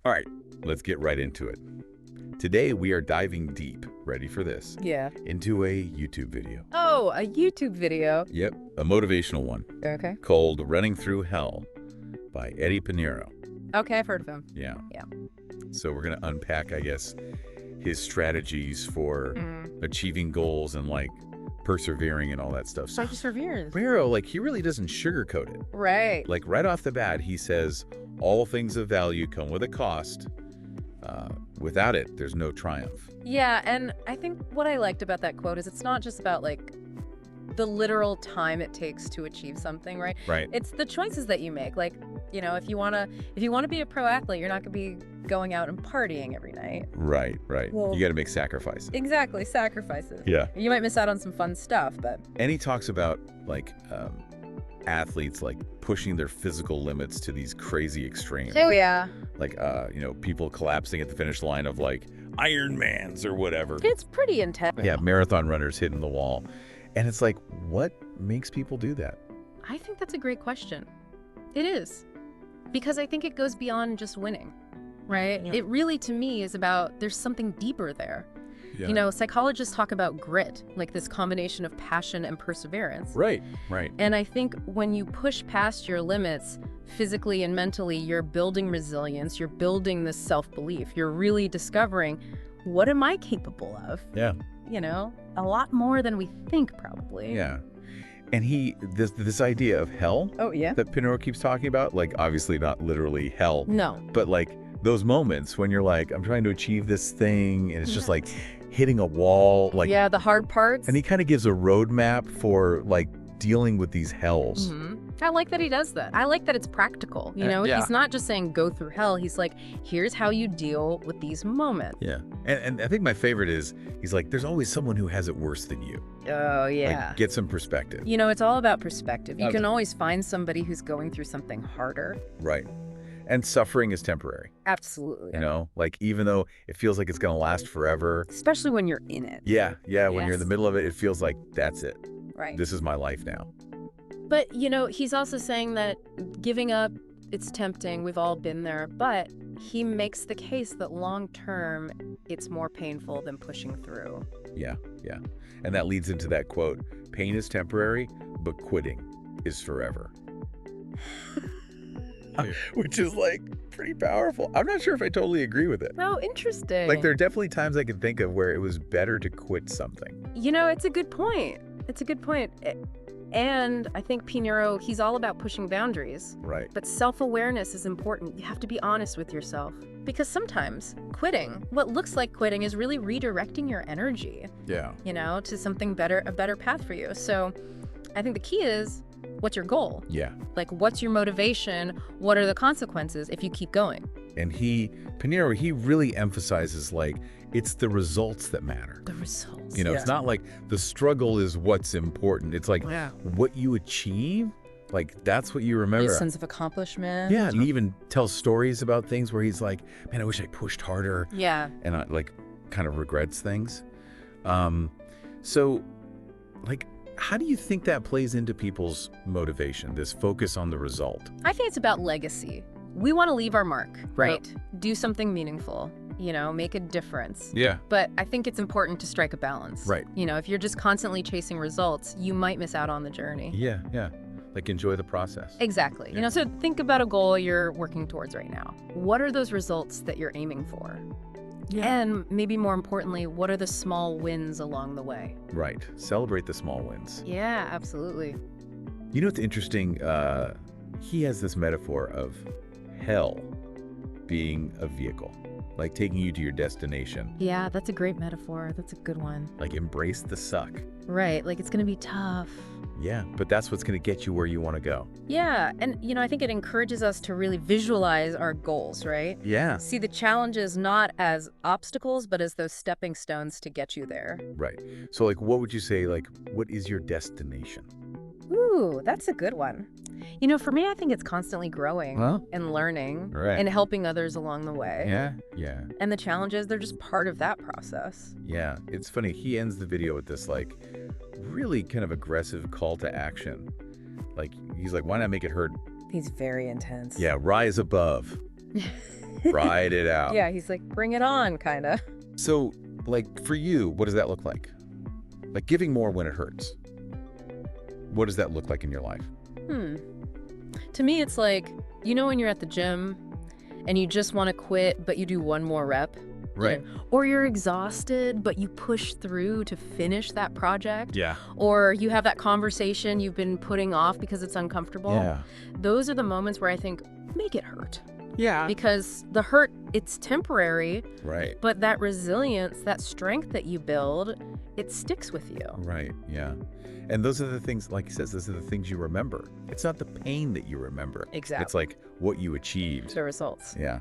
All right, let's get right into it. Today we are diving deep, ready for this, Yeah. into a YouTube video. Oh, a YouTube video. Yep, a motivational one Okay. called Running Through Hell by Eddie Pinheiro. Okay, I've heard of him. Yeah. Yeah. So we're going to unpack, I guess, his strategies for achieving goals and like persevering and all that stuff. So Perseverance. Pinheiro, like, he really doesn't sugarcoat it. Right. Like, right off the bat, he says, all things of value come with a cost. Without it, there's no triumph. Yeah, and I think what I liked about that quote is it's not just about like the literal time it takes to achieve something, right? Right. It's the choices that you make. Like, you know, if you wanna be a pro athlete, you're not gonna be going out and partying every night. Right. Well, You got to make sacrifices. Exactly, sacrifices. Yeah. You might miss out on some fun stuff, but And he talks about, like, athletes, like, pushing their physical limits to these crazy extremes. yeah, Like, people collapsing at the finish line of, like, Ironmans or whatever. it's pretty intense. Yeah, marathon runners hitting the wall. And it's like, what makes people do that? I think that's a great question. It is. Because I think it goes beyond just winning, right? Yeah. It really, to me, is about there's something deeper there. Yeah. You know, psychologists talk about grit, like this combination of passion and perseverance. Right. And I think when you push past your limits, physically and mentally, you're building resilience, you're building this self-belief. You're really discovering, what am I capable of? Yeah. You know, a lot more than we think, probably. Yeah. And this idea of hell Oh, yeah? that Pinheiro keeps talking about, like, obviously not literally hell, No. but like those moments when you're like, I'm trying to achieve this thing, and it's just like hitting a wall, like, yeah, the hard parts. and he kind of gives a roadmap for like dealing with these hells. Mhm. I like that he does that. I like that it's practical. You know, Yeah. he's not just saying go through hell. He's like, here's how you deal with these moments. Yeah. And I think my favorite is, he's like, there's always someone who has it worse than you. Oh, yeah. Like, get some perspective. You know, it's all about perspective. You Okay. can always find somebody who's going through something harder. Right. And suffering is temporary, Absolutely. you know? Like, even though it feels like it's going to last forever. Especially when you're in it. Yeah. When you're in the Yes. middle of it, it feels like, that's it. Right. This is my life now. But, you know, he's also saying that giving up, it's tempting. We've all been there. But he makes the case that long term, it's more painful than pushing through. Yeah. And that leads into that quote, pain is temporary, but quitting is forever. Which is, like, pretty powerful. I'm not sure if I totally agree with it. Oh, interesting. Like, there are definitely times I can think of where it was better to quit something. You know, it's a good point. And I think Pinheiro, he's all about pushing boundaries. Right. But self-awareness is important. You have to be honest with yourself. Because sometimes quitting, what looks like quitting, is really redirecting your energy, Yeah. you know, to something better, a better path for you. So I think the key is, what's your goal? Yeah. Like, what's your motivation? What are the consequences if you keep going? And Pinheiro, he really emphasizes, like, it's the results that matter. The results. You know, it's not like the struggle is what's important. It's like what you achieve, like, that's what you remember. Your sense of accomplishment. Yeah, and he even tells stories about things where he's like, man, I wish I pushed harder. Yeah. And I, like, kind of regrets things. So, like, how do you think that plays into people's motivation, this focus on the result? I think it's about legacy. We want to leave our mark, Right. right? Do something meaningful, you know, make a difference. Yeah. But I think it's important to strike a balance. Right. You know, if you're just constantly chasing results, you might miss out on the journey. Yeah. Like, enjoy the process. Exactly. Yeah. You know, so think about a goal you're working towards right now. What are those results that you're aiming for? Yeah. And maybe more importantly, what are the small wins along the way? Right. Celebrate the small wins. Yeah, absolutely. You know what's interesting? He has this metaphor of hell being a vehicle, like taking you to your destination. Yeah, that's a great metaphor. That's a good one. Like, embrace the suck. Right. Like, it's going to be tough. Yeah, but that's what's going to get you where you want to go. Yeah. And, you know, I think it encourages us to really visualize our goals, right? Yeah. See the challenges not as obstacles, but as those stepping stones to get you there. Right. So, like, what would you say, like, what is your destination? Ooh, that's a good one. You know, for me, I think it's constantly growing and learning and helping others along the way. Yeah. And the challenges, they're just part of that process. Yeah. It's funny. He ends the video with this, like, really kind of aggressive call to action. Like, he's like, why not make it hurt He's very intense. Yeah, rise above. Ride it out. Yeah, he's like, bring it on, kind of. So, like, for you, what does that look like? Like, giving more when it hurts. What does that look like in your life? To me, it's like, when you're at the gym and you just want to quit, but you do one more rep. Right. Or you're exhausted, but you push through to finish that project. Yeah. Or you have that conversation you've been putting off because it's uncomfortable. Yeah. Those are the moments where I think, make it hurt. Yeah. Because the hurt, it's temporary. Right. But that resilience, that strength that you build, it sticks with you. Right. Yeah. And those are the things, like he says, those are the things you remember. It's not the pain that you remember. Exactly. It's like what you achieved. The results. Yeah.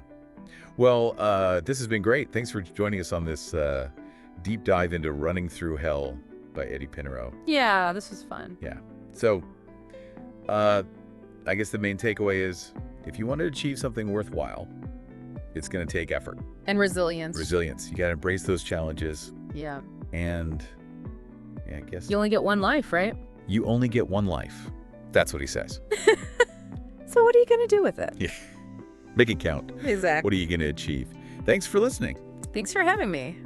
Well, this has been great. Thanks for joining us on this deep dive into Running Through Hell by Eddie Pinero. Yeah, this was fun. Yeah. So, I guess the main takeaway is if you want to achieve something worthwhile, it's going to take effort. And resilience. Resilience. You got to embrace those challenges. Yeah. And yeah, I guess You only get one life, right? you only get one life. That's what he says. So what are you going to do with it? Yeah. Make it count. Exactly. What are you going to achieve? Thanks for listening. Thanks for having me.